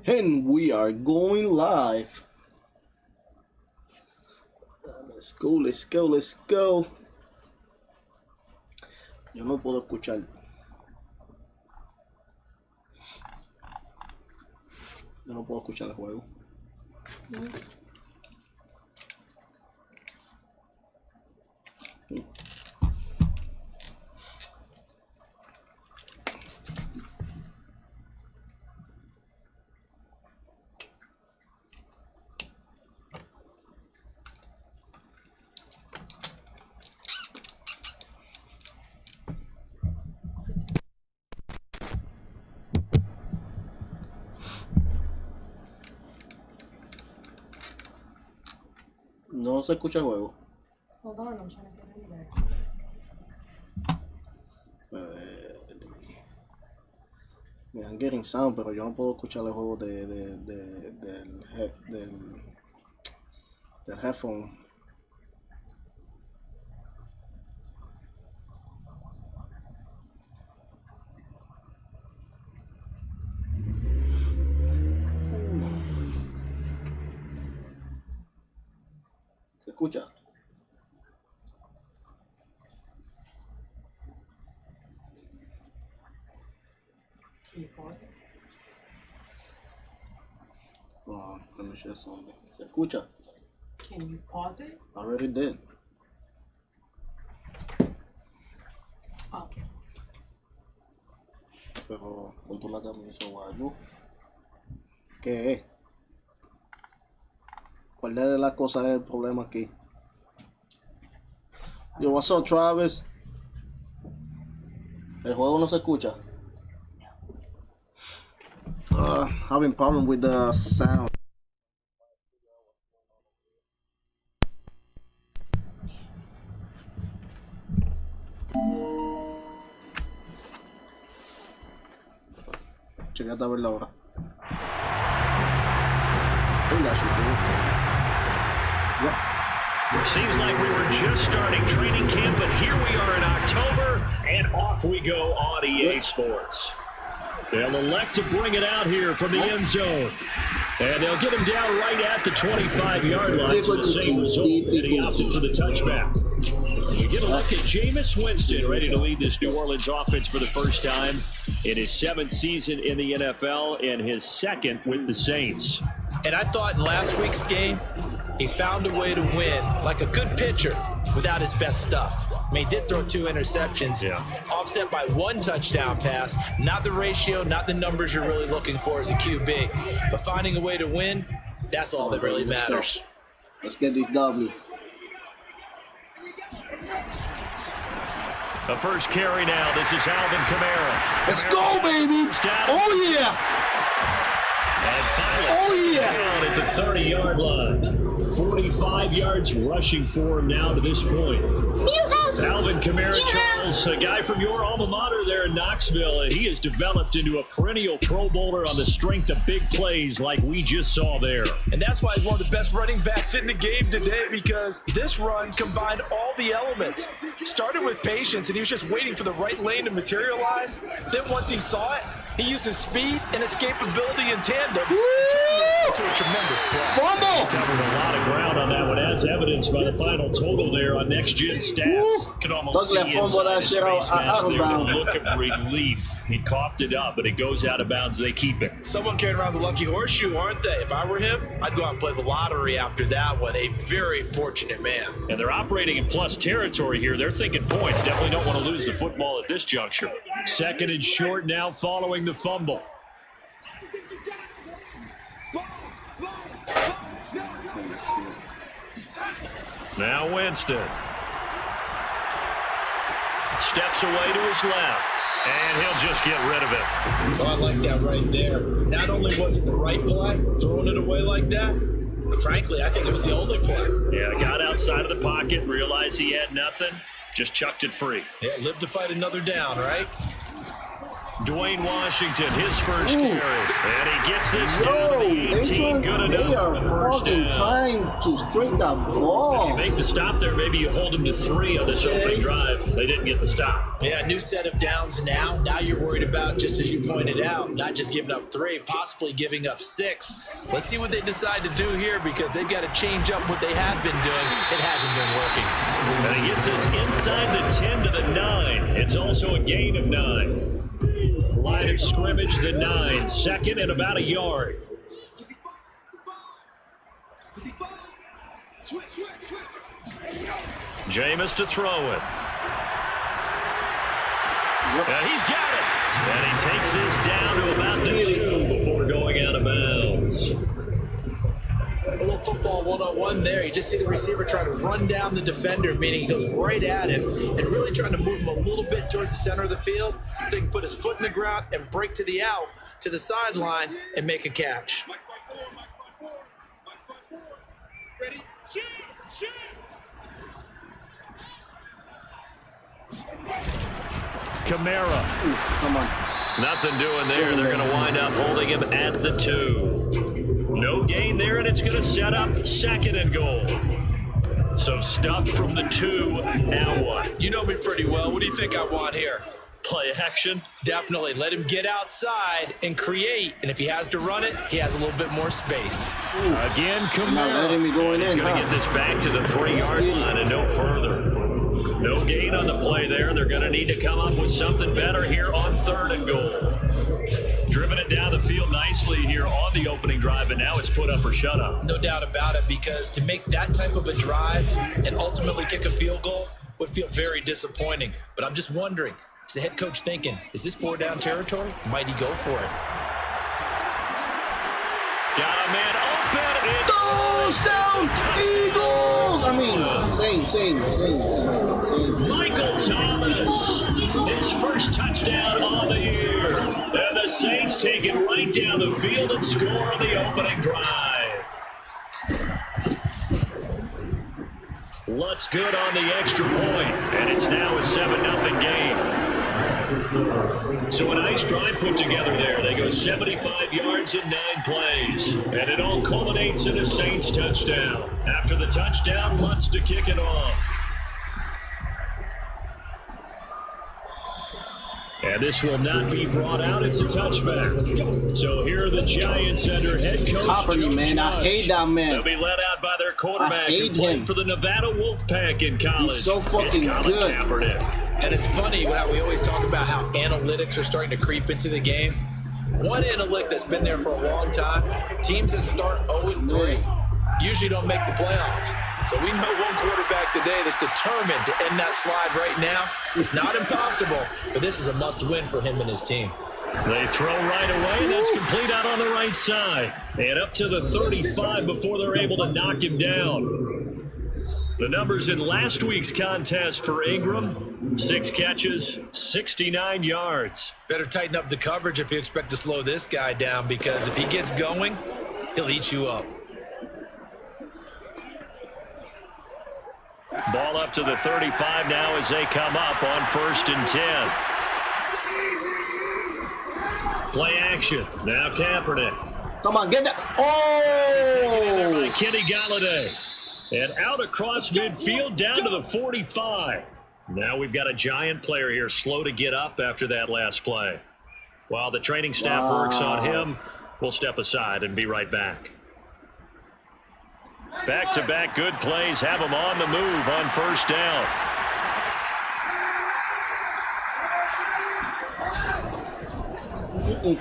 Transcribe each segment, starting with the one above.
And we are going live. Let's go, let's go, let's go. Yo no puedo escuchar. Yo no puedo escuchar el juego. No se escucha el juego. Hold on, I'm trying to get in there. I'm getting sound, pero yo no puedo escuchar el juego del headphone. ¿Se escucha? Can you pause it? Oh, let me share something. ¿Se escucha? Can you pause it? I already did. Oh. Pero ponte la camisa o algo. ¿Qué es? ¿Cuál de las cosas es el problema aquí? Yo, what's up, Travis? El juego no se escucha. Having problem with the sound. Checate a ver la hora. I think that should do it. Yep. Seems like we were just starting training camp, but here we are in October, and off we go on EA Sports. They'll elect to bring it out here from the end zone. And they'll get him down right at the 25-yard line for the same result, and he opted for the touchback. You get a look at Jameis Winston, ready to lead this New Orleans offense for the first time in his 7th season in the NFL and his 2nd with the Saints. And I thought in last week's game, he found a way to win like a good pitcher without his best stuff. I mean, he did throw 2 interceptions, offset by 1 touchdown pass. Not the ratio, not the numbers you're really looking for as a QB. But finding a way to win, that's all that really matters. Let's get this W. The first carry now. This is Alvin Kamara. Let's go, baby! Oh, yeah! And finally, down at the 30-yard line. 45 yards rushing for him now to this point. Alvin Kamara, Charles, a guy from your alma mater there in Knoxville. He has developed into a perennial Pro Bowler on the strength of big plays like we just saw there. And that's why he's one of the best running backs in the game today, because this run combined all the elements. Started with patience, and he was just waiting for the right lane to materialize. Then once he saw it, he used his speed and escapability in tandem to a tremendous play. Fumble! Covered a lot of ground on that one, as evidenced by the final total there on Next Gen Stats. Could almost see inside his face mask there the look of relief. He coughed it up, but it goes out of bounds. They keep it. Someone carrying around the lucky horseshoe, aren't they? If I were him, I'd go out and play the lottery after that one. A very fortunate man. And they're operating in plus territory here. They're thinking points. Definitely don't want to lose the football at this juncture. 2nd and short now following the fumble. Now Winston. Steps away to his left. And he'll just get rid of it. Oh, I like that right there. Not only was it the right play, throwing it away like that, but frankly, I think it was the only play. Yeah, got outside of the pocket, realized he had nothing, just chucked it free. Yeah, live to fight another down, right? Dwayne Washington, his first carry. And he gets this down to the 18. Good enough they for are the first fucking down. trying to straight the If ball. you make the stop there, maybe you hold them to 3 on this opening drive. They didn't get the stop. Yeah, new set of downs now. Now you're worried about, just as you pointed out, not just giving up 3, possibly giving up 6. Let's see what they decide to do here because they've got to change up what they have been doing. It hasn't been working. And he gets us inside the 10 to the 9. It's also a gain of 9. Line of scrimmage, the 9. Second and about a yard. Jameis to throw it. And he's got it. And he takes this down to about the 2 before going out of bounds. A little football one-on-one there. You just see the receiver trying to run down the defender, meaning he goes right at him and really trying to move him a little bit towards the center of the field so he can put his foot in the ground and break to the out, to the sideline, and make a catch. Ready? Shoot! Kamara. Come on. Nothing doing there. They're going to wind up holding him at the 2. No gain there, and it's going to set up second and goal. So stuffed from the 2. Now what? You know me pretty well. What do you think I want here? Play action. Definitely. Let him get outside and create. And if he has to run it, he has a little bit more space. Again, Kamara. Not letting me go in. He's going to get this back to the 3-yard line and no further. No gain on the play there. They're going to need to come up with something better here on 3rd and goal. Driven it down the field nicely here on the opening drive, and now it's put up or shut up. No doubt about it, because to make that type of a drive and ultimately kick a field goal would feel very disappointing. But I'm just wondering, is the head coach thinking, is this 4-down territory? Might he go for it? Got a man open. Touchdown, Eagles! I mean, Saints. Michael Thomas, his first touchdown on the year. And the Saints take it right down the field and score on the opening drive. Lutz good on the extra point, and it's now a 7-0 game. So a nice drive put together there. They go 75 yards in 9 plays, and it all culminates in a Saints touchdown. After the touchdown, Lutz to kick it off. And this will not be brought out. It's a touchback. So here are the Giants under head coach Kaepernick, Joe man. I Judge. hate that man. They'll be led out by their quarterback I hate who played him. for the Nevada Wolfpack in college. He's so fucking It's Colin good. Kaepernick. And it's funny how we always talk about how analytics are starting to creep into the game. One analytic that's been there for a long time, teams that start 0-3 usually don't make the playoffs. So we know one quarterback today that's determined to end that slide right now. It's not impossible, but this is a must-win for him and his team. They throw right away, and that's complete out on the right side. And up to the 35 before they're able to knock him down. The numbers in last week's contest for Ingram, 6 catches, 69 yards. Better tighten up the coverage if you expect to slow this guy down, because if he gets going, he'll eat you up. Ball up to the 35 now as they come up on 1st and 10. Play action. Now Kaepernick. Come on, get that. By Oh! Kenny Galladay. And out across midfield down to the 45. Now we've got a Giant player here slow to get up after that last play. While the training staff works on him, we'll step aside and be right back. Back-to-back good plays have him on the move on 1st down. You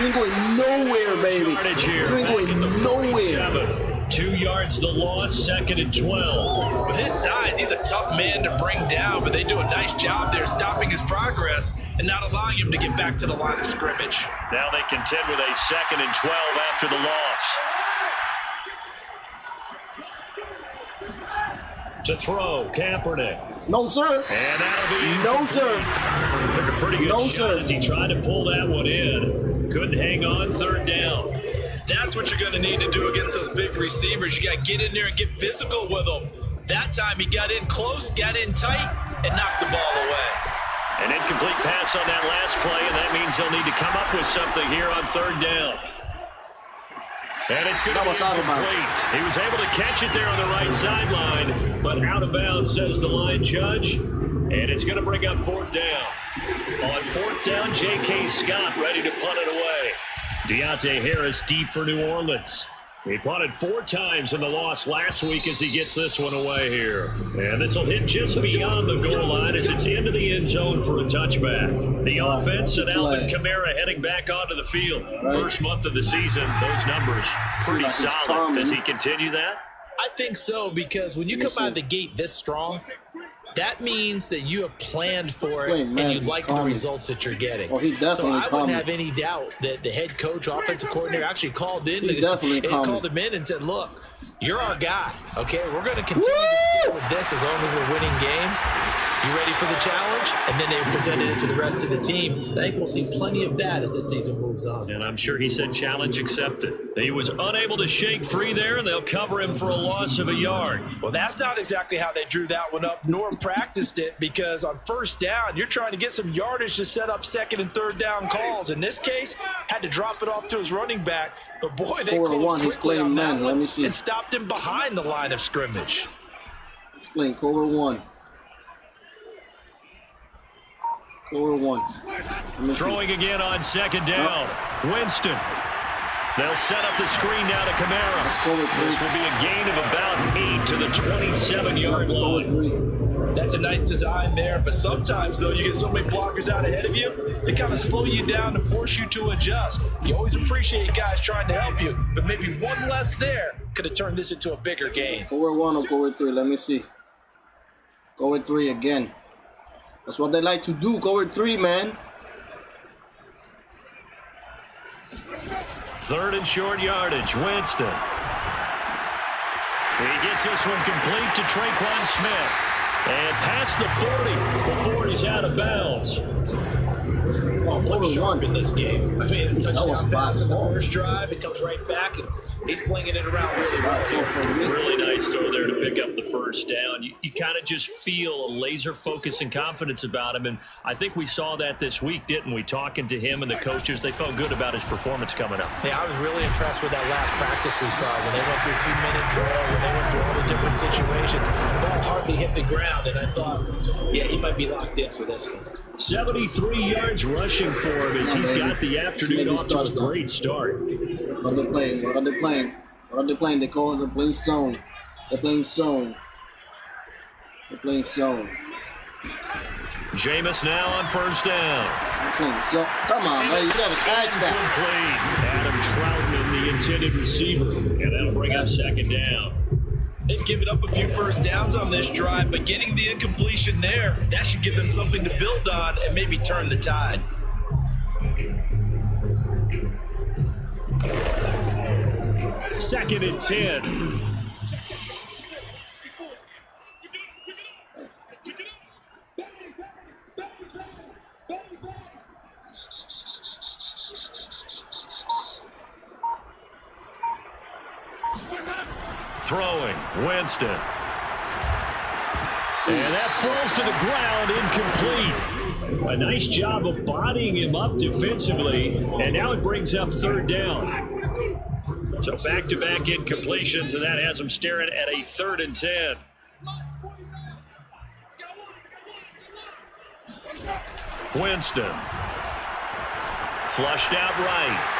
ain't going nowhere, baby. Yardage here. You ain't Back at the going nowhere. 47. 2 yards the loss, 2nd and 12. With his size, he's a tough man to bring down, but they do a nice job there stopping his progress and not allowing him to get back to the line of scrimmage. Now they contend with a 2nd and 12 after the loss. To throw, Kaepernick. No, sir. And that'll be No, sir. Took a pretty good No, shot sir. as he tried to pull that one in. Couldn't hang on, 3rd down. That's what you're going to need to do against those big receivers. You got to get in there and get physical with them. That time he got in close, got in tight, and knocked the ball away. An incomplete pass on that last play, and that means they'll need to come up with something here on third down. And it's going to be incomplete. He was able to catch it there on the right sideline, but out of bounds, says the line judge. And it's going to bring up fourth down. On fourth down, J.K. Scott ready to punt it away. Deontay Harris deep for New Orleans. He punted 4 times in the loss last week as he gets this one away here. And this will hit just beyond the goal line as it's into the end zone for a touchback. The offense and Alvin Kamara heading back onto the field. First month of the season, those numbers pretty solid. Does he continue that? I think so, because when you come out of the gate this strong, that means that you have planned for it and you like the results that you're getting. Oh, he definitely so I wouldn't have any doubt that the head coach, offensive coordinator actually called in. Called him in and said, look, you're our guy, okay? We're going to continue to stick with this as long as we're winning games. You ready for the challenge? And then they presented it to the rest of the team. I think we'll see plenty of that as the season moves on. And I'm sure he said challenge accepted. He was unable to shake free there, and they'll cover him for a loss of a yard. Well, that's not exactly how they drew that one up, nor practiced it, because on first down, you're trying to get some yardage to set up second and third down calls. In this case, had to drop it off to his running back. But boy, they closed quickly on that one and stopped him behind the line of scrimmage. He's playing cover 1. Cover 1. Throwing again on second down. Winston. They'll set up the screen now to Kamara. Let's go with 3. This will be a gain of about 8 to the 27-yard line. That's a nice design there, but sometimes, though, you get so many blockers out ahead of you, they kind of slow you down and force you to adjust. You always appreciate guys trying to help you, but maybe one less there could have turned this into a bigger game. Cover 1 or cover 3? Let me see. Cover 3 again. That's what they like to do. Cover 3, man. Third and short yardage. Winston. He gets this one complete to Traquan Smith. And past the 40 before he's out of bounds. Someone sharp in this game. I mean, a touchdown pass in the first drive. It comes right back, and he's flinging it around. Really nice throw there to pick up the first down. You kind of just feel a laser focus and confidence about him, and I think we saw that this week, didn't we? Talking to him and the coaches, they felt good about his performance coming up. Yeah, I was really impressed with that last practice we saw when they went through 2-minute drill, when they went through all the different situations. Ball hardly hit the ground, and I thought, yeah, he might be locked in for this one. 73 yards rushing for him as he's got the afternoon off to a great start. What are they playing? What are they playing? What are they playing? They call it the playing zone. They're playing zone. They're playing zone. Jameis now on first down. They're playing zone. Come on, man. You got to catch that. Adam Troutman, the intended receiver. And that'll bring up second down. They've given up a few first downs on this drive, but getting the incompletion there, that should give them something to build on and maybe turn the tide. Second and 10. Throwing, Winston. And that falls to the ground, incomplete. A nice job of bodying him up defensively, and now it brings up third down. So back-to-back incompletions, and that has him staring at a 3rd and 10. Winston. Flushed out right.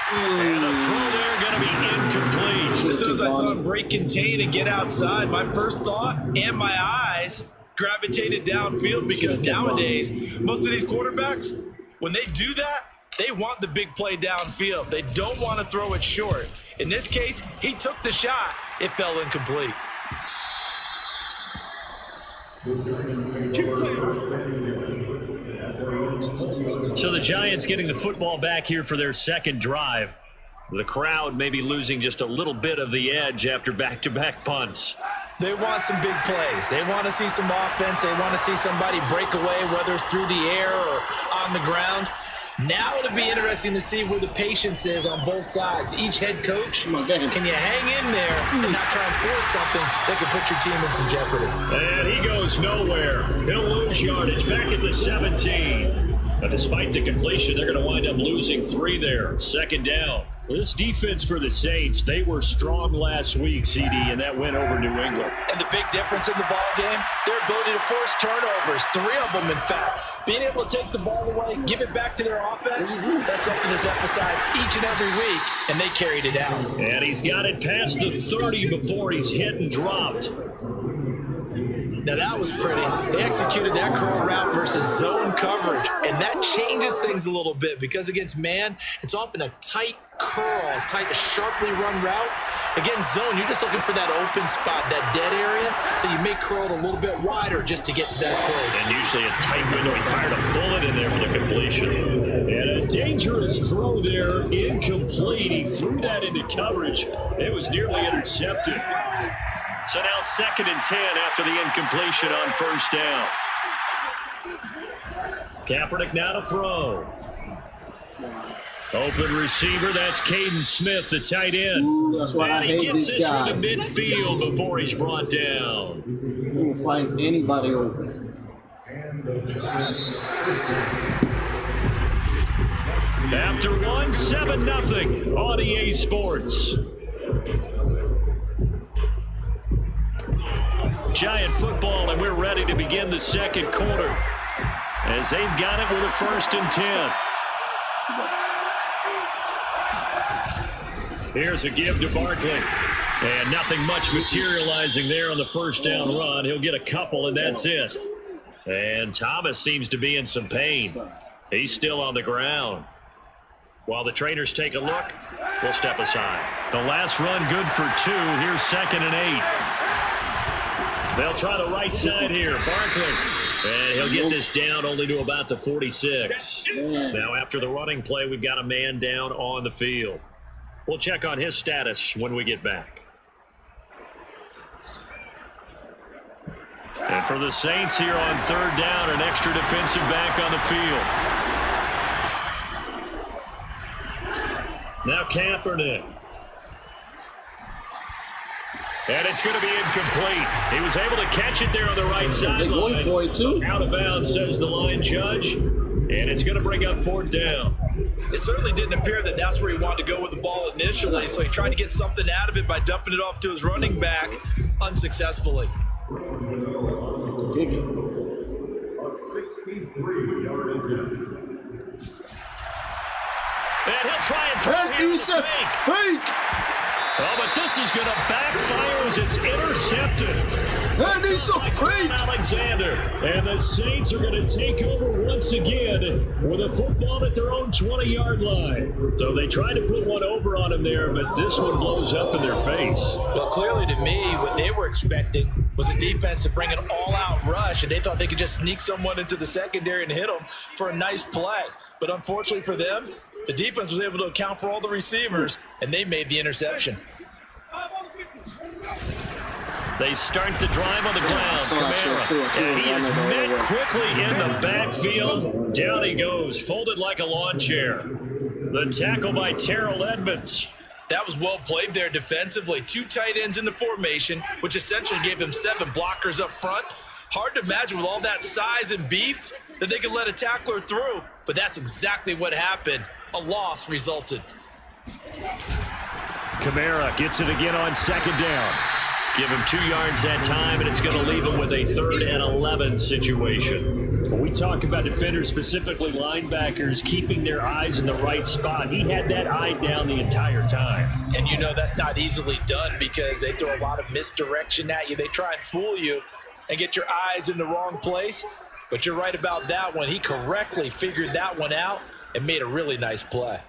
And a throw there going to be incomplete. As soon as I saw him break contain and get outside, my first thought and my eyes gravitated downfield, because nowadays, most of these quarterbacks, when they do that, they want the big play downfield. They don't want to throw it short. In this case, he took the shot. It fell incomplete. So the Giants getting the football back here for their second drive. The crowd maybe losing just a little bit of the edge after back-to-back punts. They want some big plays. They want to see some offense. They want to see somebody break away, whether it's through the air or on the ground. Now it'll be interesting to see where the patience is on both sides. Each head coach, Come on, get him. can you hang in there and not try and force something that could put your team in some jeopardy? And he goes nowhere. He'll lose yardage back at the 17. But despite the completion, they're going to wind up losing 3 there. Second down. This defense for the Saints, they were strong last week, CD, and that win over New England. And the big difference in the ball game, their ability to force turnovers, 3 of them in fact. Being able to take the ball away, give it back to their offense, that's something that's emphasized each and every week, and they carried it out. And he's got it past the 30 before he's hit and dropped. Now that was pretty. They executed that curl route versus zone coverage, and that changes things a little bit because against man, it's often a tight curl, tight, sharply run route. Against zone, you're just looking for that open spot, that dead area, so you may curl it a little bit wider just to get to that place. And usually a tight window. He fired a bullet in there for the completion. And a dangerous throw there, incomplete. He threw that into coverage. It was nearly intercepted. So now 2nd and 10 after the incompletion on first down. Kaepernick now to throw. Open receiver, that's Caden Smith, the tight end. Ooh, that's why I hate this guy. Through the midfield before he's brought down. He will find anybody open. After 1, 7-0 on EA Sports. Giant football, and we're ready to begin the second quarter as they've got it with a 1st and 10. Here's a give to Barkley. And nothing much materializing there on the first down run. He'll get a couple, and that's it. And Thomas seems to be in some pain. He's still on the ground. While the trainers take a look, we'll step aside. The last run good for 2. Here's 2nd and 8. They'll try the right side here. Barkley. And he'll get this down only to about the 46. Now, after the running play, we've got a man down on the field. We'll check on his status when we get back. And for the Saints here on 3rd down, an extra defensive back on the field. Now Kaepernick. And it's going to be incomplete. He was able to catch it there on the right sideline. They're going for it too. Out of bounds, says the line judge. And it's going to bring up 4th down. It certainly didn't appear that that's where he wanted to go with the ball initially, so he tried to get something out of it by dumping it off to his running back unsuccessfully. Kick it. And he'll try and throw here with a Fake! Oh, but this is going to backfire as it's intercepted. And he's a freak! Alexander. And the Saints are going to take over once again with a football at their own 20-yard line. So they tried to put one over on him there, but this one blows up in their face. Well, clearly to me, what they were expecting was a defense to bring an all-out rush, and they thought they could just sneak someone into the secondary and hit them for a nice play. But unfortunately for them, the defense was able to account for all the receivers, and they made the interception. They start the drive on the ground. Kamara. And he is met quickly in the backfield. Down he goes, folded like a lawn chair. The tackle by Terrell Edmonds. That was well played there defensively. 2 tight ends in the formation, which essentially gave them 7 blockers up front. Hard to imagine with all that size and beef that they could let a tackler through, but that's exactly what happened. A loss resulted. Kamara gets it again on 2nd down. Give him 2 yards that time, and it's going to leave him with a 3rd and 11 situation. When we talk about defenders, specifically linebackers, keeping their eyes in the right spot, he had that eye down the entire time. And you know that's not easily done because they throw a lot of misdirection at you. They try and fool you and get your eyes in the wrong place. But you're right about that one. He correctly figured that one out and made a really nice play.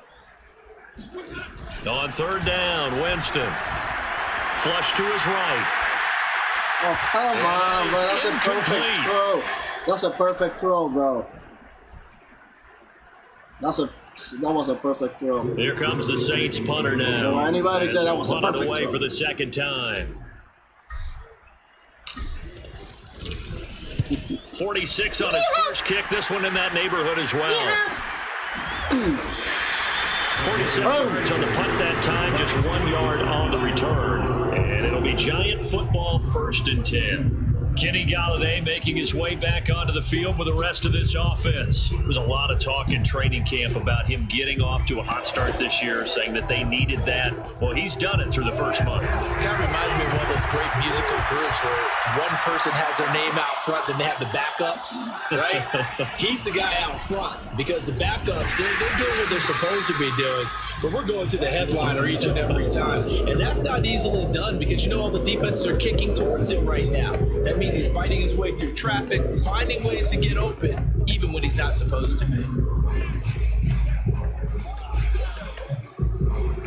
On 3rd down, Winston. Flush to his right. Oh, come on, bro. That's a perfect throw. That's a perfect throw, bro. That was a perfect throw. Here comes the Saints punter now. Well, anybody said that was a perfect away throw. For the 2nd time. 46 on his first kick. This one in that neighborhood as well. 47 yards on the punt that time, just 1 yard on the return. And it'll be Giant football 1st and 10. Kenny Golladay making his way back onto the field with the rest of this offense. There was a lot of talk in training camp about him getting off to a hot start this year, saying that they needed that. Well, he's done it through the first month. Kind of reminds me of one of those great musical groups where one person has their name out front, then they have the backups, right? He's the guy out front because the backups, they're doing what they're supposed to be doing, but we're going to the headliner each and every time. And that's not easily done because you know all the defenses are kicking towards him right now. That means he's fighting his way through traffic, finding ways to get open, even when he's not supposed to be.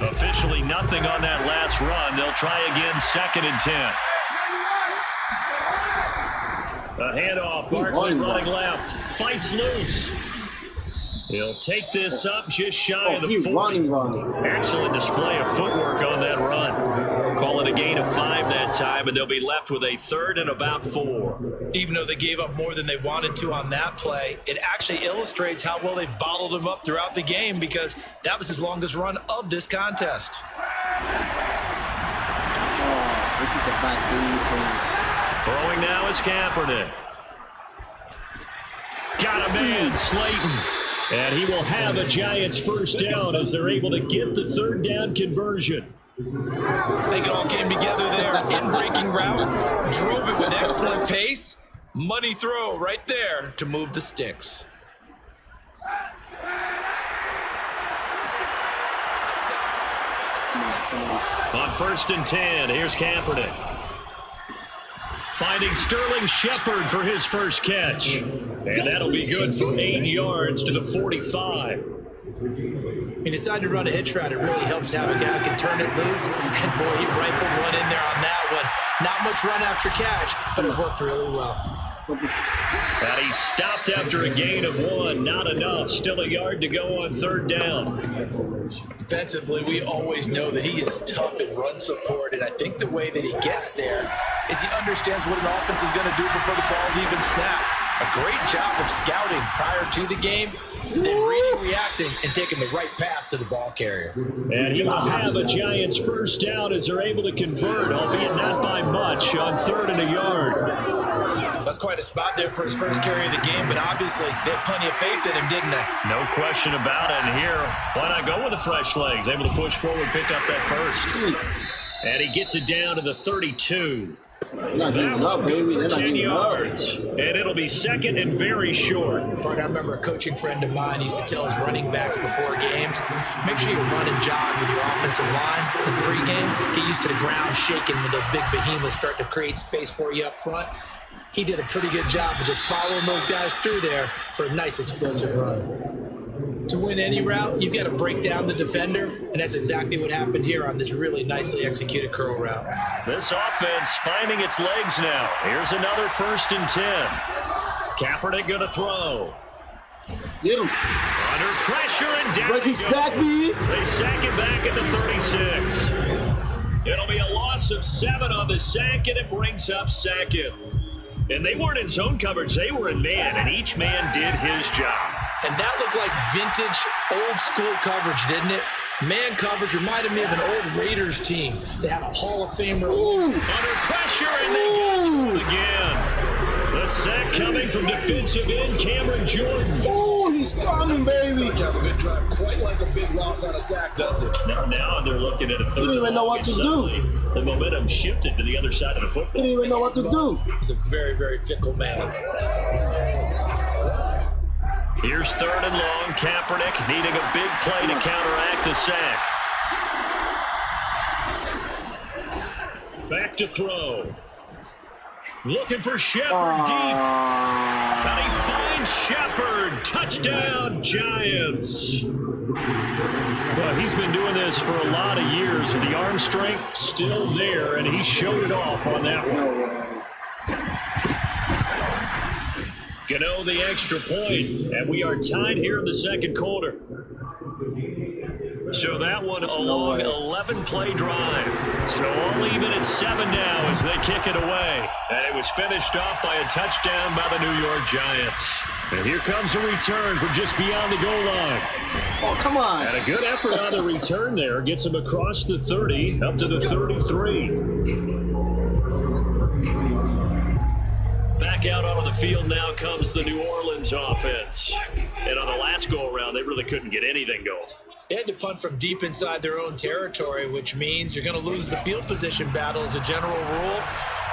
Officially nothing on that last run. They'll try again, 2nd and 10. A handoff, Barkley running left, fights loose. He'll take this up just shy of the 40. Running. Excellent display of footwork on that run. Call it a gain of 5 that time, and they'll be left with a 3rd and about 4. Even though they gave up more than they wanted to on that play, it actually illustrates how well they bottled him up throughout the game because that was his longest run of this contest. Oh, this is a bad defense. Throwing now is Kaepernick. Got a man, Slayton. And he will have a Giants 1st down as they're able to get the 3rd down conversion. They all came together there in breaking route, drove it with excellent pace. Money throw right there to move the sticks. On 1st and 10, here's Kaepernick. Finding Sterling Shepard for his first catch. And that'll be good for 8 yards to the 45. He decided to run a hitch route. It really helps to have a guy who can turn it loose. And boy, he rifled one in there on that one. Not much run after catch, but it worked really well. And he stopped after a gain of 1. Not enough. Still a yard to go on 3rd down. Defensively, we always know that he is tough in run support, and I think the way that he gets there is he understands what an offense is going to do before the ball's even snapped. A great job of scouting prior to the game, then reading, reacting, and taking the right path to the ball carrier. And he will have a Giants 1st down as they're able to convert, albeit not by much, on 3rd and a yard. That's quite a spot there for his first carry of the game, but obviously they had plenty of faith in him, didn't they? No question about it. And here, why not go with the fresh legs? Able to push forward, pick up that first. And he gets it down to the 32. They're not giving up, baby. They're not 10 giving up. yards. And it'll be 2nd and very short. I remember a coaching friend of mine used to tell his running backs before games, make sure you run and jog with your offensive line in pregame. Get used to the ground shaking when those big behemoths start to create space for you up front. He did a pretty good job of just following those guys through there for a nice explosive run. To win any route, you've got to break down the defender, and that's exactly what happened here on this really nicely executed curl route. This offense finding its legs now. Here's another 1st and 10. Kaepernick going to throw. Get him. Under pressure and down. Break his back, B. They sack him back at the 36. It'll be a loss of 7 on the sack, and it brings up 2nd. And they weren't in zone coverage. They were in man, and each man did his job. And that looked like vintage, old-school coverage, didn't it? Man coverage reminded me of an old Raiders team. They had a Hall of Famer. Under pressure, and they got it again. The sack coming from defensive end Cameron Jordan. Oh, he's coming, baby. Starts to have a good drive. Quite like a big loss on a sack, does it? Now they're looking at a 3rd. He didn't even know what to do. The momentum shifted to the other side of the football. He didn't even know what to do. He's a very, very fickle man. Here's 3rd and long. Kaepernick needing a big play to counteract the sack. Back to throw. Looking for Shepard deep. And he finds Shepard. Touchdown, Giants. Well, he's been doing this for a lot of years, and the arm strength still there, and he showed it off on that one. Gano the extra point, and we are tied here in the 2nd quarter. So that one a long 11-play drive. So all even at 7 now as they kick it away. And it was finished off by a touchdown by the New York Giants. And here comes a return from just beyond the goal line. Oh, come on. And a good effort on the return there. Gets him across the 30, up to the 33. Back out onto the field now comes the New Orleans offense. And on the last go-around, they really couldn't get anything going. They had to punt from deep inside their own territory, which means you're going to lose the field position battle as a general rule.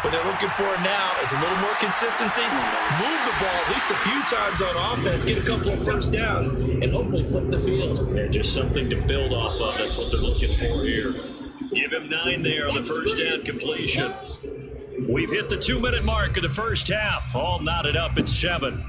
What they're looking for now is a little more consistency, move the ball at least a few times on offense, get a couple of first downs, and hopefully flip the field. And just something to build off of. That's what they're looking for here. Give him 9 there on the first down completion. We've hit the 2-minute mark of the first half. All knotted up at 7.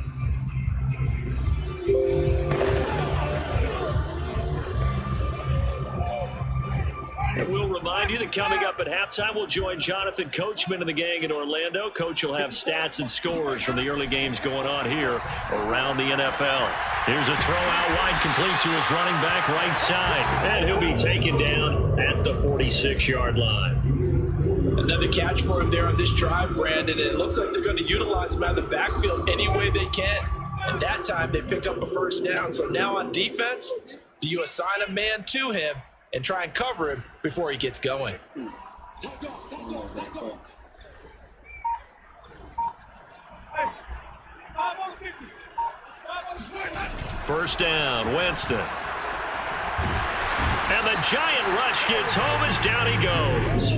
And we'll remind you that coming up at halftime, we'll join Jonathan Coachman and the gang in Orlando. Coach will have stats and scores from the early games going on here around the NFL. Here's a throw out wide, complete to his running back right side. And he'll be taken down at the 46-yard line. Another catch for him there on this drive, Brandon. It looks like they're going to utilize him out of the backfield any way they can. And that time, they pick up a first down. So now on defense, do you assign a man to him and try and cover him before he gets going? First down, Winston. And the giant rush gets home as down he goes.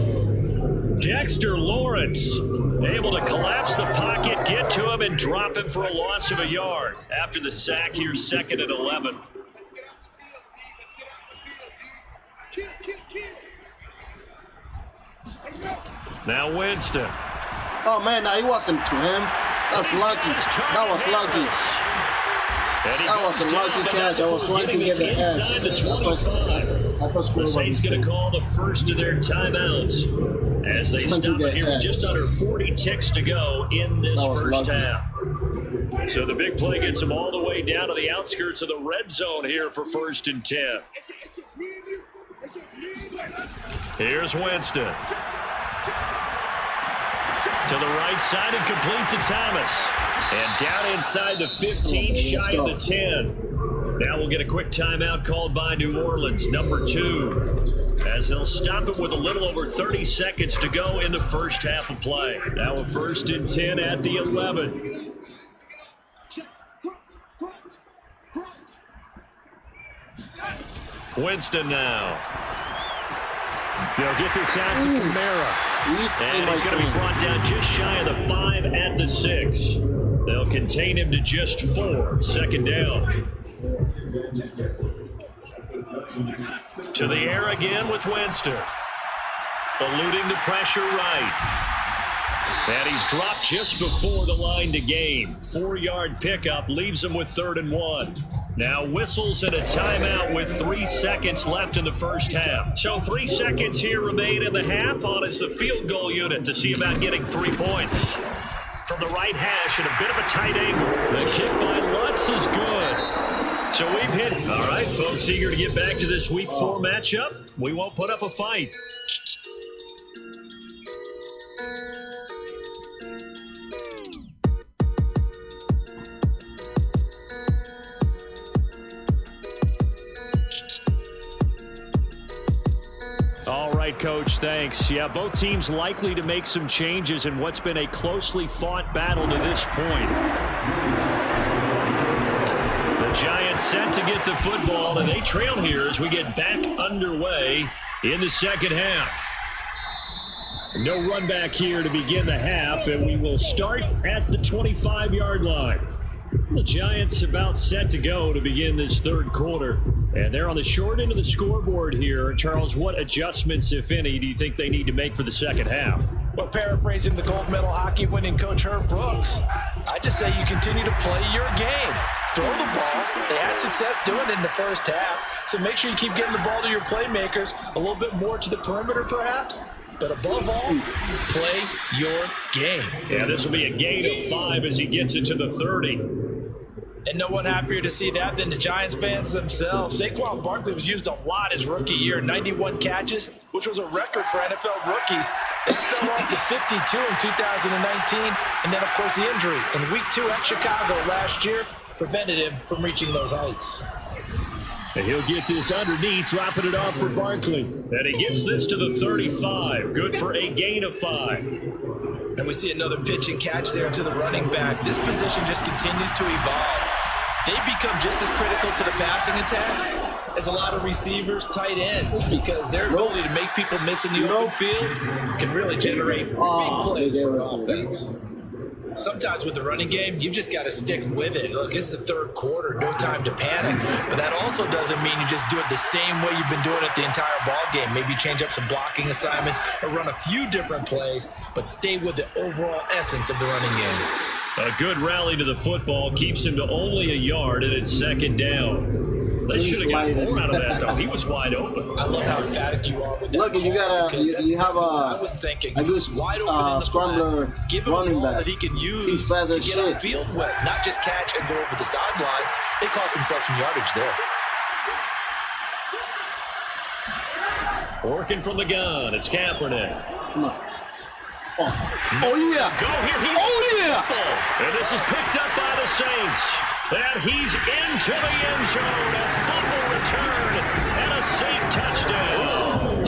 Dexter Lawrence able to collapse the pocket, get to him, and drop him for a loss of a yard. After the sack here, 2nd and 11. Now Winston. Oh, man, no, it wasn't to him. That's lucky. That was lucky. That was a lucky catch. I was trying to get the edge. The Saints going to call the first of their timeouts as they stop it here with just under 40 ticks to go in this first half. So the big play gets them all the way down to the outskirts of the red zone here for 1st and 10. Here's Winston. To the right side and complete to Thomas. And down inside the 15, shy of the 10. Now we'll get a quick timeout called by New Orleans, number 2. As they'll stop it with a little over 30 seconds to go in the first half of play. Now a 1st and 10 at the 11. Winston now. They'll get this out to Kamara. And he's going to be brought down just shy of the 5 at the 6. They'll contain him to just 4. 2nd down. To the air again with Winston. Eluding the pressure right. And he's dropped just before the line to gain. 4-yard pickup leaves him with 3rd and 1. Now whistles and a timeout with 3 seconds left in the first half. So 3 seconds here remain in the half. On is the field goal unit to see about getting 3 points. From the right hash and a bit of a tight angle. The kick by Lutz is good. So we've hit. All right, folks, eager to get back to this week 4 matchup. We won't put up a fight. All right, Coach, thanks. Yeah, both teams likely to make some changes in what's been a closely fought battle to this point. The Giants set to get the football, and they trail here as we get back underway in the second half. No run back here to begin the half, and we will start at the 25-yard line. The Giants about set to go to begin this 3rd quarter. And they're on the short end of the scoreboard here. Charles, what adjustments, if any, do you think they need to make for the second half? Well, paraphrasing the gold medal hockey winning coach Herb Brooks, I just say you continue to play your game. Throw the ball. They had success doing it in the first half. So make sure you keep getting the ball to your playmakers, a little bit more to the perimeter perhaps. But above all, play your game. Yeah, this will be a gain of 5 as he gets it to the 30. And no one happier to see that than the Giants fans themselves. Saquon Barkley was used a lot his rookie year, 91 catches, which was a record for NFL rookies. They fell off to 52 in 2019, and then, of course, the injury in Week 2 at Chicago last year. prevented him from reaching those heights. And he'll get this underneath, dropping it off for Barkley. And he gets this to the 35. Good for a gain of 5. And we see another pitch and catch there to the running back. This position just continues to evolve. They become just as critical to the passing attack as a lot of receivers, tight ends, because their ability to make people miss in the open field can really generate big plays for offense. Sometimes with the running game, you've just got to stick with it. Look, it's the third quarter, no time to panic. But that also doesn't mean you just do it the same way you've been doing it the entire ball game. Maybe change up some blocking assignments or run a few different plays, but stay with the overall essence of the running game. A good rally to the football keeps him to only a yard, and it's second down. They should have got more out of that, though. He was wide open. I love how emphatic you are with that. Look, you have I was thinking, a good wide open scrambler give him running a ball back. that he can use He's fast to as get shit. on field with, not just catch and go over the sideline. They cost themselves some yardage there. Working from the gun, it's Kaepernick. Come on. Oh yeah! Go here, and this is picked up by the Saints. And he's into the end zone. A fumble return and a Saint touchdown.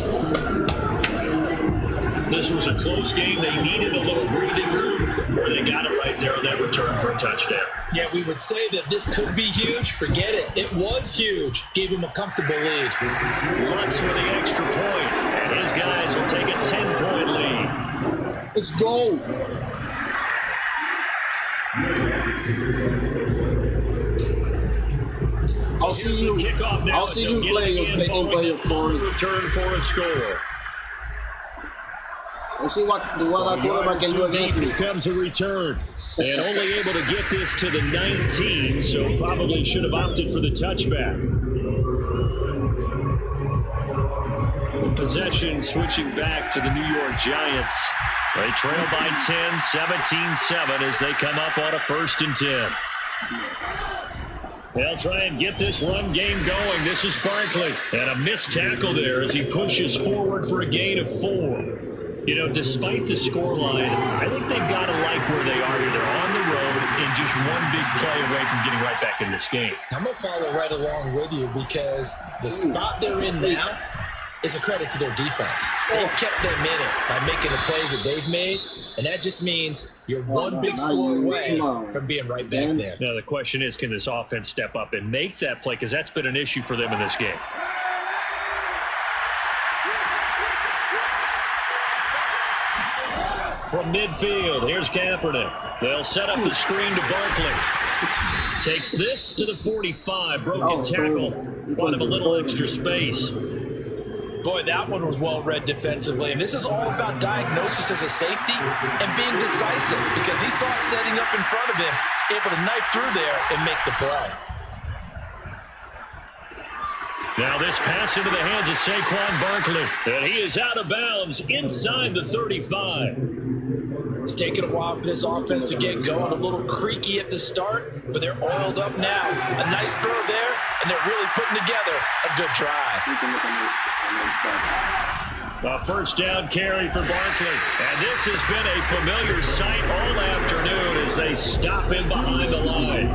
This was a close game. They needed a little breathing room, or they got it right there on that return for a touchdown. Yeah, we would say that this could be huge. Forget it. It was huge. Gave him a comfortable lead. Lutz with the extra point, and his guys will take a 10-point lead. Let's go. I'll see you. I'll see you playing your 40. Return for a score. Let's see what that quarterback can do against me. Becomes a return. And only able to get this to the 19, so probably should have opted for the touchback. Possession switching back to the New York Giants. They trail by 10, 17-7 as they come up on a 1st and 10. They'll try and get this run game going. This is Barkley. And a missed tackle there as he pushes forward for a gain of 4. You know, despite the scoreline, I think they've got to like where they are here. They're on the road and just one big play away from getting right back in this game. I'm going to follow right along with you because the spot they're in now is a credit to their defense. They've kept them in it by making the plays that they've made, and that just means you're one big score away from being right back there. Now, the question is, can this offense step up and make that play? Because that's been an issue for them in this game. From midfield, here's Kaepernick. They'll set up the screen to Barkley. Takes this to the 45. Broken tackle. Brought him a little extra space. Boy, that one was well read defensively. And this is all about diagnosis as a safety and being decisive because he saw it setting up in front of him, able to knife through there and make the play. Now this pass into the hands of Saquon Barkley. And he is out of bounds inside the 35. It's taken a while for this offense to get going. A little creaky at the start, but they're oiled up now. A nice throw there, and they're really putting together a good drive. A 1st down carry for Barkley. And this has been a familiar sight all afternoon as they stop him behind the line.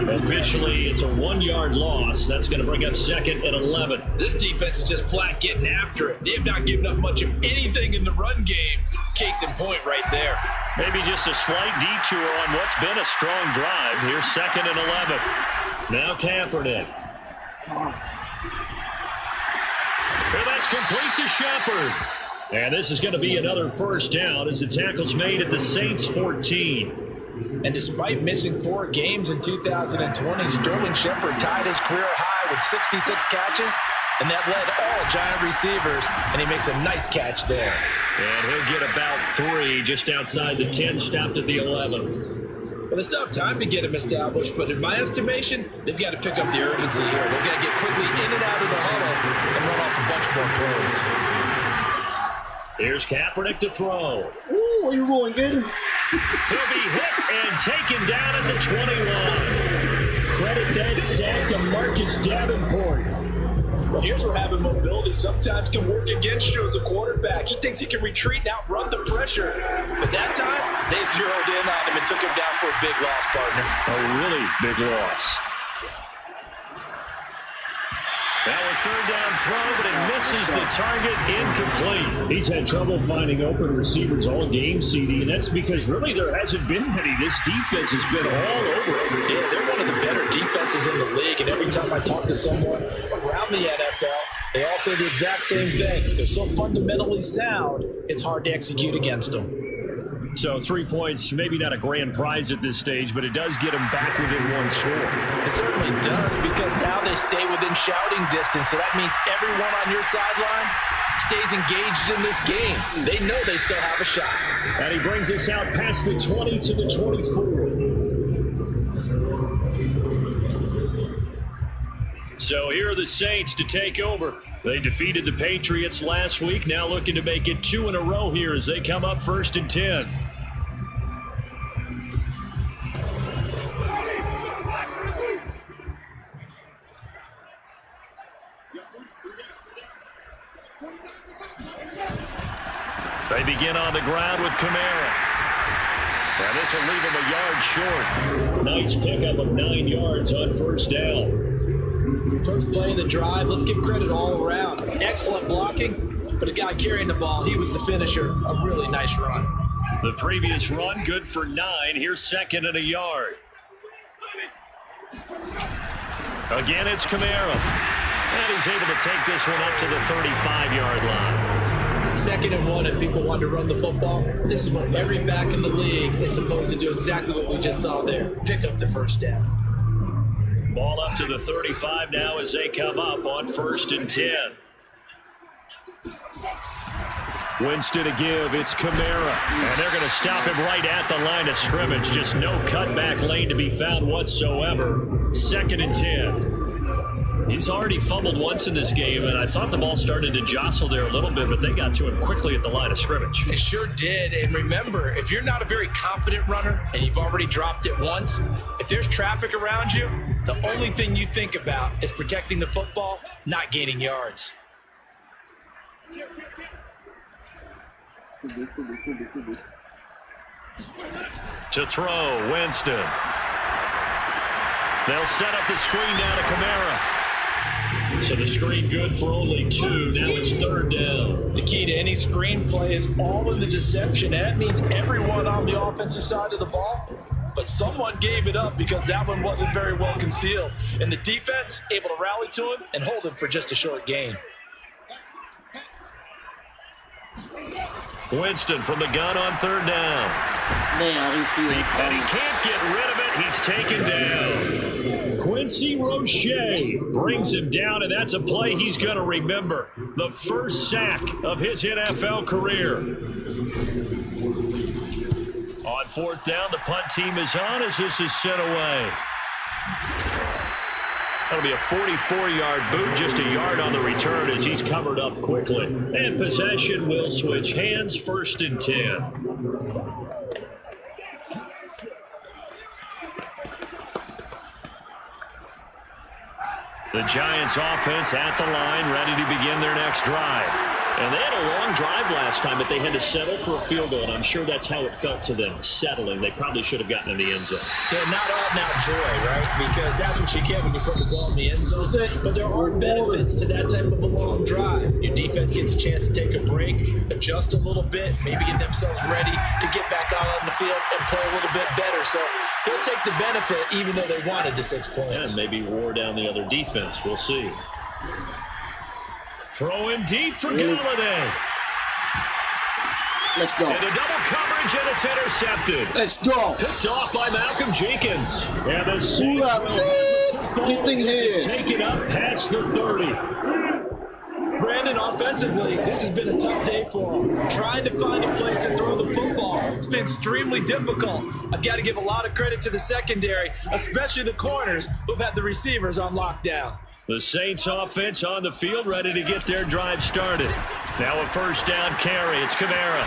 Officially, it's a 1-yard loss. That's going to bring up 2nd and 11. This defense is just flat getting after it. They have not given up much of anything in the run game. Case in point right there. Maybe just a slight detour on what's been a strong drive. Here's 2nd and 11. Now Kaepernick. And that's complete to Shepard. And this is going to be another 1st down as the tackle's made at the Saints 14. And despite missing 4 games in 2020, Sterling Shepard tied his career high with 66 catches, and that led all Giant receivers, and he makes a nice catch there. And he'll get about 3 just outside the 10, stopped at the 11. Well, they still have time to get him established, but in my estimation, they've got to pick up the urgency here. They've got to get quickly in and out of the huddle and run off a bunch more plays. Here's Kaepernick to throw. Ooh, where you going, get him? He'll be hit and taken down at the 21. Credit that sack to Marcus Davenport. Well, here's where having mobility sometimes can work against you as a quarterback. He thinks he can retreat and outrun the pressure, but but that time they zeroed in on him and took him down for a big loss, partner. A really big loss. Now a third down throw, but it misses the target, incomplete. He's had trouble finding open receivers all game, CD, and that's because really there hasn't been many. This defense has been all over it. Yeah, they're one of the better defenses in the league, and every time I talk to someone around the NFL, they all say the exact same thing. They're so fundamentally sound, it's hard to execute against them. So 3 points, maybe not a grand prize at this stage, but it does get them back within one score. It certainly does, because now they stay within shouting distance, so that means everyone on your sideline stays engaged in this game. They know they still have a shot. And he brings us out past the 20 to the 24. So here are the Saints to take over. They defeated the Patriots last week, now looking to make it 2 in a row here as they come up 1st and 10. They begin on the ground with Kamara. Now this will leave him a yard short. Nice pickup of 9 yards on 1st down. First play in the drive, let's give credit all around. Excellent blocking, but the guy carrying the ball, he was the finisher. A really nice run. The previous run, good for 9. Here's 2nd and a yard. Again, it's Kamara. And he's able to take this one up to the 35-yard line. 2nd and 1, if people want to run the football, this is what every back in the league is supposed to do, exactly what we just saw there. Pick up the 1st down. Ball up to the 35 now as they come up on 1st and 10. Winston to give, it's Kamara. And they're going to stop him right at the line of scrimmage. Just no cutback lane to be found whatsoever. 2nd and 10. He's already fumbled once in this game, and I thought the ball started to jostle there a little bit, but they got to him quickly at the line of scrimmage. They sure did, and remember, if you're not a very confident runner and you've already dropped it once, if there's traffic around you, the only thing you think about is protecting the football, not gaining yards. To throw, Winston. They'll set up the screen down to Kamara. So the screen good for only 2. Now it's 3rd down. The key to any screen play is all in the deception. That means everyone on the offensive side of the ball, but someone gave it up because that one wasn't very well concealed. And the defense able to rally to him and hold him for just a short gain. Winston from the gun on 3rd down. Man, I didn't see it. And he can't get rid of it. He's taken down. Quincy Roche brings him down, and that's a play he's going to remember. The first sack of his NFL career. On 4th down, the punt team is on as this is sent away. That'll be a 44-yard boot, just a yard on the return as he's covered up quickly. And possession will switch hands, 1st and 10. The Giants offense at the line, ready to begin their next drive. And they had a long drive last time, but they had to settle for a field goal, and I'm sure that's how it felt to them, settling. They probably should have gotten in the end zone. Yeah, not out-and-out joy, right? Because that's what you get when you put the ball in the end zone. But there are benefits to that type of a long drive. Your defense gets a chance to take a break, adjust a little bit, maybe get themselves ready to get back out on the field and play a little bit better. So they'll take the benefit even though they wanted the 6 points. And maybe wore down the other defense. We'll see. Throwing deep for Galladay. Let's go. And a double coverage, and it's intercepted. Let's go. Picked off by Malcolm Jenkins. And the Who think he is? taken up past the 30. Brandon, offensively, this has been a tough day for him. Trying to find a place to throw the football, it's been extremely difficult. I've got to give a lot of credit to the secondary, especially the corners who've had the receivers on lockdown. The Saints offense on the field, ready to get their drive started. Now a 1st down carry. It's Kamara.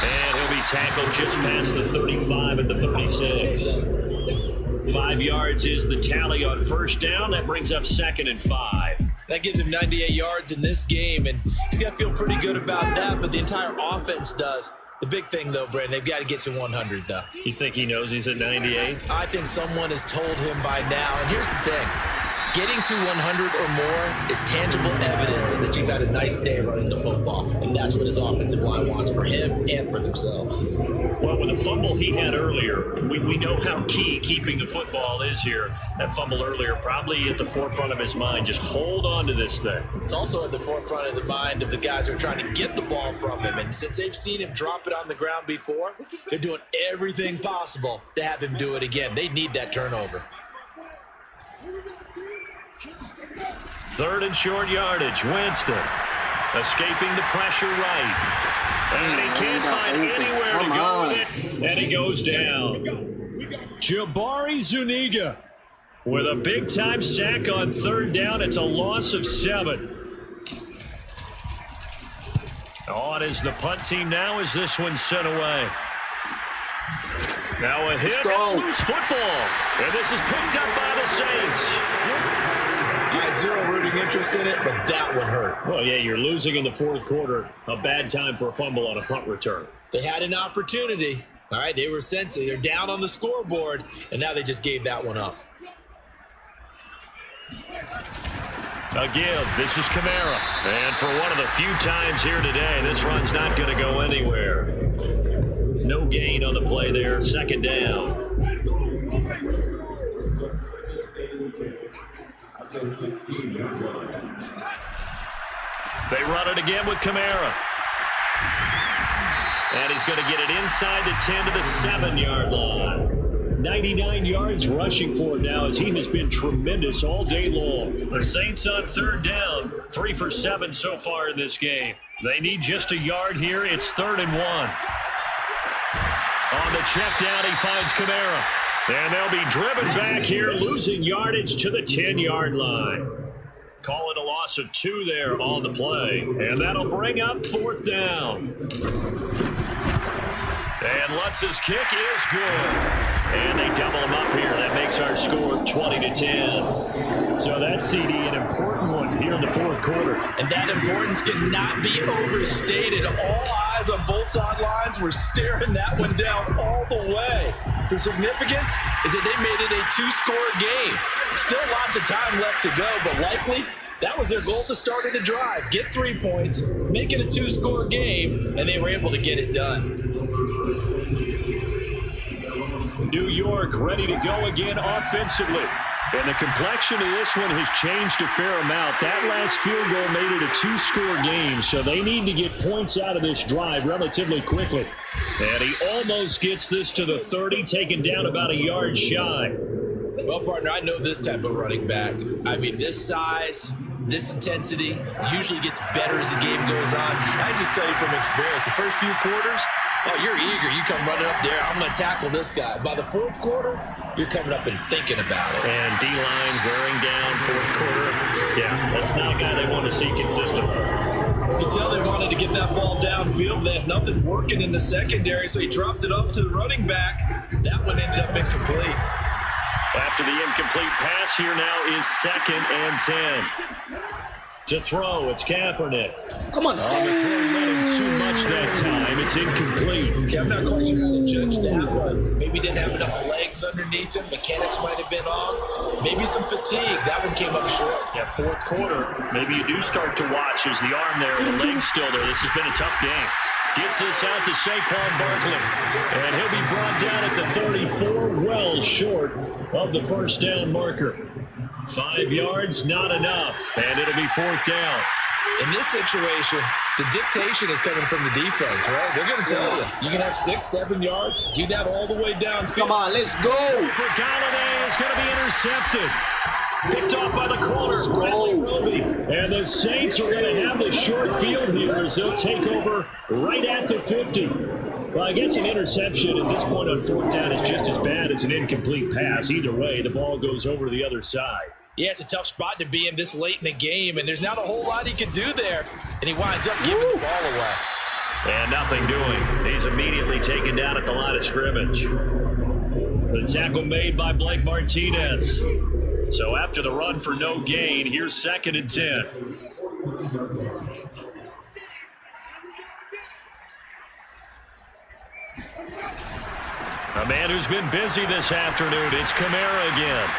And he'll be tackled just past the 35 at the 36. 5 yards is the tally on 1st down. That brings up 2nd and 5. That gives him 98 yards in this game, and he's got to feel pretty good about that, but the entire offense does. The big thing, though, Brandon, they've got to get to 100, though. You think he knows he's at 98? I think someone has told him by now. And here's the thing. Getting to 100 or more is tangible evidence that you've had a nice day running the football. And that's what his offensive line wants for him and for themselves. Well, with the fumble he had earlier, we know how key keeping the football is here. That fumble earlier probably at the forefront of his mind. Just hold on to this thing. It's also at the forefront of the mind of the guys who are trying to get the ball from him. And since they've seen him drop it on the ground before, they're doing everything possible to have him do it again. They need that turnover. 3rd and short yardage. Winston escaping the pressure right. And he can't find anywhere to go with it. And he goes down. Jabari Zuniga with a big-time sack on 3rd down. It's a loss of 7. On is the punt team now as this one's sent away. Now a hit and loose football. And this is picked up by the Saints. I had zero rooting interest in it, but that one hurt. Well, yeah, you're losing in the 4th quarter. A bad time for a fumble on a punt return. They had an opportunity. All right, they were sensitive. They're down on the scoreboard, and now they just gave that one up. A give. This is Kamara. And for one of the few times here today, this run's not going to go anywhere. No gain on the play there. 2nd down. They run it again with Kamara. And he's going to get it inside the 10 to the 7-yard line. 99 yards rushing for him now as he has been tremendous all day long. The Saints on 3rd down. 3 for 7 so far in this game. They need just a yard here. It's 3rd and 1. On the check down, he finds Kamara. And they'll be driven back here, losing yardage to the 10-yard line. Call it a loss of 2 there on the play. And that'll bring up 4th down. And Lutz's kick is good. And they double him up here. That makes our score 20-10. So that's, CD, an important one here in the 4th quarter. And that importance cannot be overstated. All eyes on both sidelines were staring that one down all the way. The significance is that they made it a 2-score game. Still lots of time left to go, but likely that was their goal at the start of the drive. Get 3 points, make it a 2-score game, and they were able to get it done. New York ready to go again offensively. And the complexion of this one has changed a fair amount. That last field goal made it a 2-score game, so they need to get points out of this drive relatively quickly. And he almost gets this to the 30, taken down about a yard shy. Well, partner, I know this type of running back. I mean, this size, this intensity usually gets better as the game goes on. I just tell you from experience, the first few quarters, oh, you're eager. You come running up there, I'm going to tackle this guy. By the 4th quarter, you're coming up and thinking about it. And D-line wearing down 4th quarter. Yeah, that's not a guy they want to see consistently. You can tell they wanted to get that ball downfield. They had nothing working in the secondary, so he dropped it off to the running back. That one ended up incomplete. After the incomplete pass, here now is 2nd and 10. To throw, it's Kaepernick. Come on. The throw led him too much that time. It's incomplete. Okay, I'm not quite sure how to judge that one. Maybe didn't have enough legs underneath him. Mechanics might have been off. Maybe some fatigue. That one came up short. That 4th quarter, maybe you do start to watch as the arm there, the leg's still there. This has been a tough game. Gets this out to Saquon Barkley. And he'll be brought down at the 34, well short of the 1st down marker. 5 yards, not enough. And it'll be 4th down. In this situation, the dictation is coming from the defense, right? They're going to tell you, you can have 6, 7 yards, do that all the way downfield. Come on, let's go. For Galladay is going to be intercepted. Picked off by the corner, Bradley Roby. And the Saints are going to have the short field here as they'll take over right at the 50. Well, I guess an interception at this point on 4th down is just as bad as an incomplete pass. Either way, the ball goes over to the other side. Yeah, it's a tough spot to be in this late in the game, and there's not a whole lot he can do there, and he winds up giving the ball away. And nothing doing. He's immediately taken down at the line of scrimmage. The tackle made by Blake Martinez. So after the run for no gain, here's 2nd and 10. A man who's been busy this afternoon. It's Kamara again.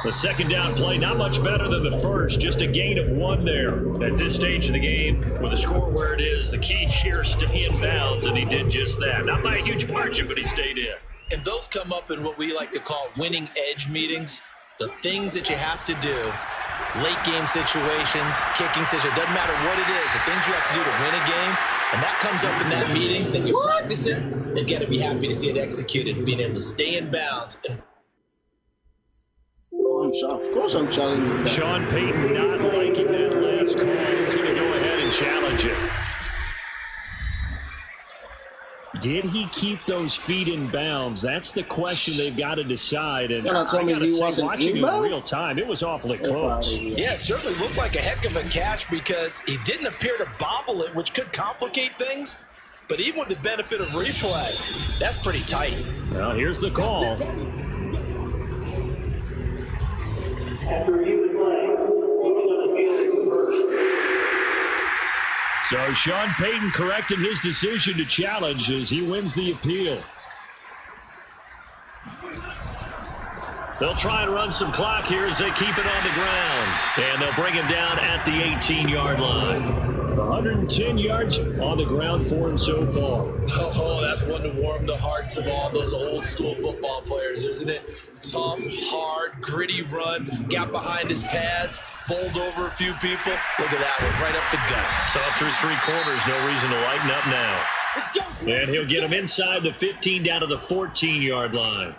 The second down play, not much better than the first. Just a gain of 1 there. At this stage of the game, with the score where it is, the key here, stay in bounds, and he did just that. Not by a huge margin, but he stayed in. And those come up in what we like to call winning edge meetings. The things that you have to do, late game situations, kicking situations, doesn't matter what it is, the things you have to do to win a game, and that comes up in that meeting, then you practice it, you got to be happy to see it executed, being able to stay in bounds. And Of course I'm challenging that. Sean Payton not liking that last call. He's going to go ahead and challenge it. Did he keep those feet in bounds? That's the question they've got to decide. And You're not telling me he wasn't watching inbound? in real time, it was awfully close. yeah, it certainly looked like a heck of a catch because he didn't appear to bobble it, which could complicate things. But even with the benefit of replay, that's pretty tight. Well, here's the call. So Sean Payton correcting his decision to challenge as he wins the appeal. They'll try and run some clock here as they keep it on the ground. And they'll bring him down at the 18-yard line. 110 yards on the ground for him so far. Oh, that's one to warm the hearts of all those old school football players, isn't it? Tough, hard, gritty run, got behind his pads, bowled over a few people. Look at that one, right up the gut. So up through 3 quarters, no reason to lighten up now. And he'll get him inside the 15 down to the 14-yard line.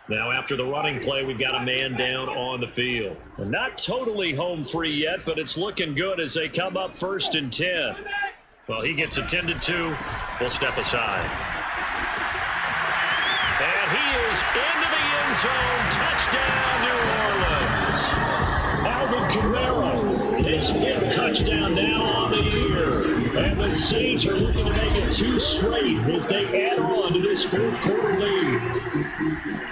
Now, after the running play, we've got a man down on the field. And not totally home free yet, but it's looking good as they come up 1st and 10. Well, he gets attended to. We'll step aside. And he is into the end zone. Touchdown, New Orleans. Alvin Kamara, his 5th touchdown now on the year. And the Saints are looking to make it 2 straight as they add on to this 4th quarter lead.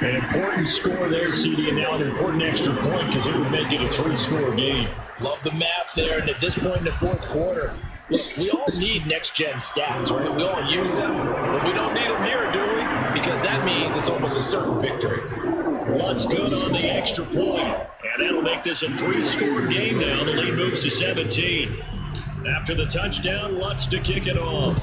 An important score there, CD, and now an important extra point because it would make it a 3-score game. Love the map there, and at this point in the 4th quarter, look, we all need next-gen stats, right? We all use them, but we don't need them here, do we? Because that means it's almost a certain victory. Lutz good on the extra point, and that'll make this a 3-score game now. The lead moves to 17. After the touchdown, Lutz to kick it off.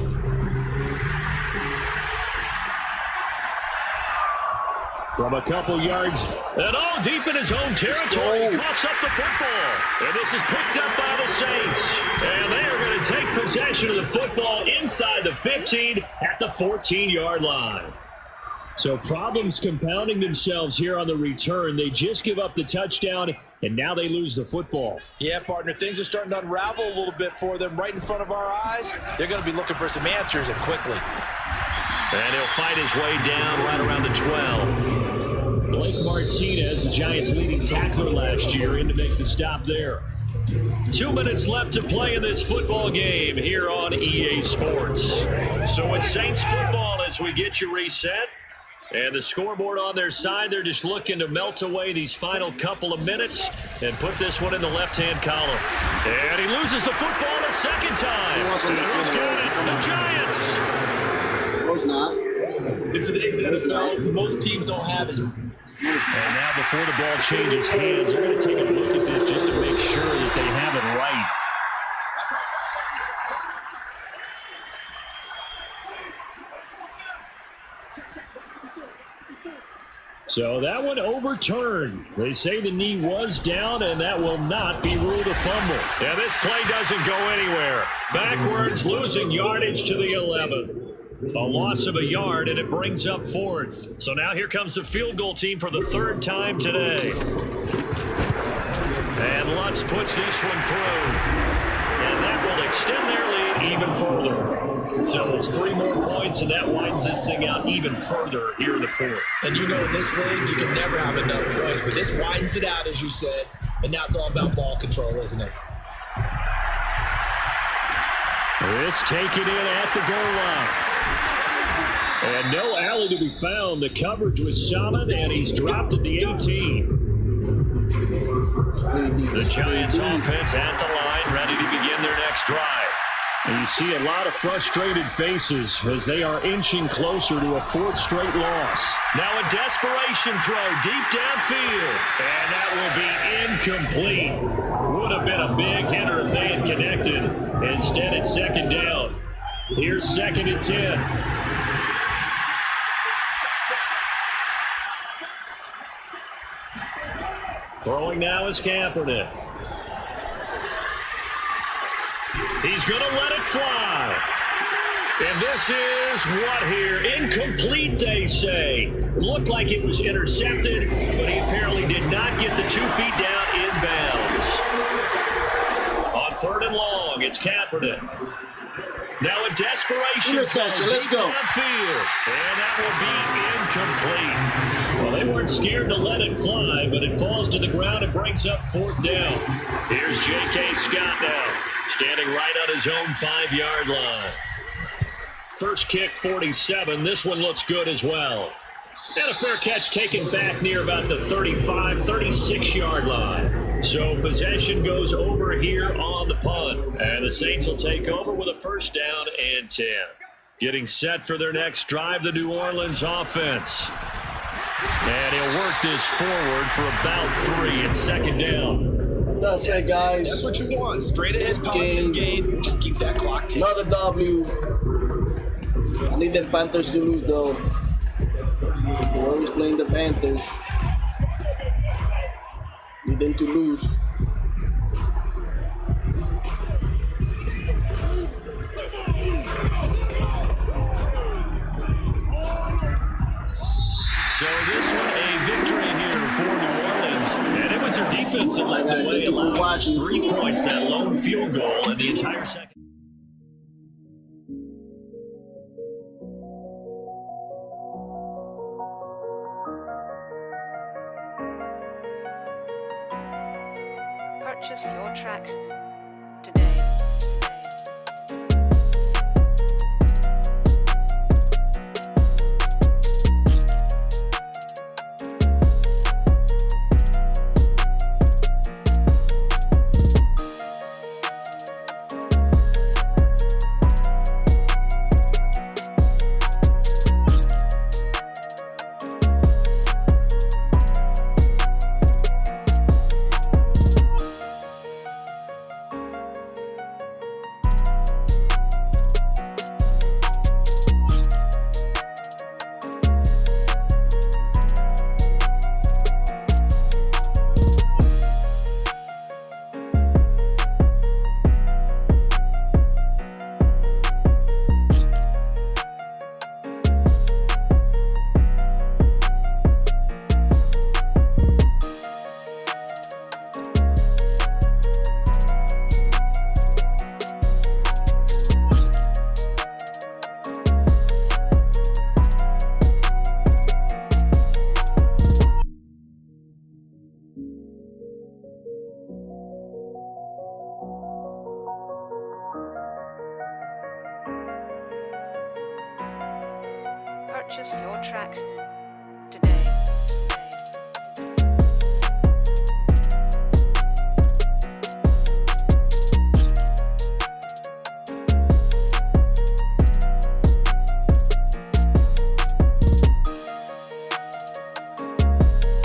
From a couple yards, and all deep in his own territory, he coughs up the football. And this is picked up by the Saints. And they are going to take possession of the football inside the 15 at the 14-yard line. So problems compounding themselves here on the return. They just give up the touchdown, and now they lose the football. Yeah, partner, things are starting to unravel a little bit for them right in front of our eyes. They're going to be looking for some answers, and quickly. And he'll fight his way down right around the 12. Blake Martinez, the Giants' leading tackler last year, in to make the stop there. 2 minutes left to play in this football game here on EA Sports. So it's Saints football as we get you reset. And the scoreboard on their side, they're just looking to melt away these final couple of minutes and put this one in the left-hand column. And he loses the football a second time. He wasn't And he's got it. The Giants. No, it's not. In today's NFL, most teams don't have as. And now before the ball changes hands, they're going to take a look at this just to make sure that they have it right. So that one overturned. They say the knee was down, and that will not be ruled a fumble. Yeah, this play doesn't go anywhere. Backwards, losing yardage to the 11. A loss of a yard, and it brings up 4th. So now here comes the field goal team for the 3rd time today. And Lutz puts this one through. And that will extend their lead even further. So it's 3 more points, and that widens this thing out even further here in the 4th. And you know, in this league, you can never have enough points, but this widens it out, as you said, and now it's all about ball control, isn't it? This taken in at the goal line. And no alley to be found. The coverage was solid, and he's dropped at the 18. The Giants offense at the line, ready to begin their next drive. And you see a lot of frustrated faces as they are inching closer to a fourth straight loss. Now a desperation throw deep downfield. And that will be incomplete. Would have been a big hitter if they had connected. Instead, it's second down. Here's 2nd and 10. Throwing now is Kaepernick. He's going to let it fly. And this is what here? Incomplete, they say. Looked like it was intercepted, but he apparently did not get the 2 feet down inbounds. On 3rd and long, it's Kaepernick. Now a desperation. Interception, let's go. Downfield, and that will be incomplete. Well, they weren't scared to let it fly, but it falls to the ground and brings up 4th down. Here's J.K. Scott now, standing right on his own 5-yard line. First kick, 47. This one looks good as well. And a fair catch taken back near about the 35, 36-yard line. So possession goes over here on the punt. And the Saints will take over with a 1st down and 10. Getting set for their next drive, the New Orleans offense. And he'll work this forward for about 3 and 2nd down. That's it, guys. That's what you want. Straight ahead, positive gain. Just keep that clock ticking. Another W. I need the Panthers to lose, though. We're always playing the Panthers. Need them to lose. So this one a victory here for New Orleans. And it was their defense that led the way, allowing 3 points, that lone field goal, and the entire second. Purchase your tracks today. Purchase your tracks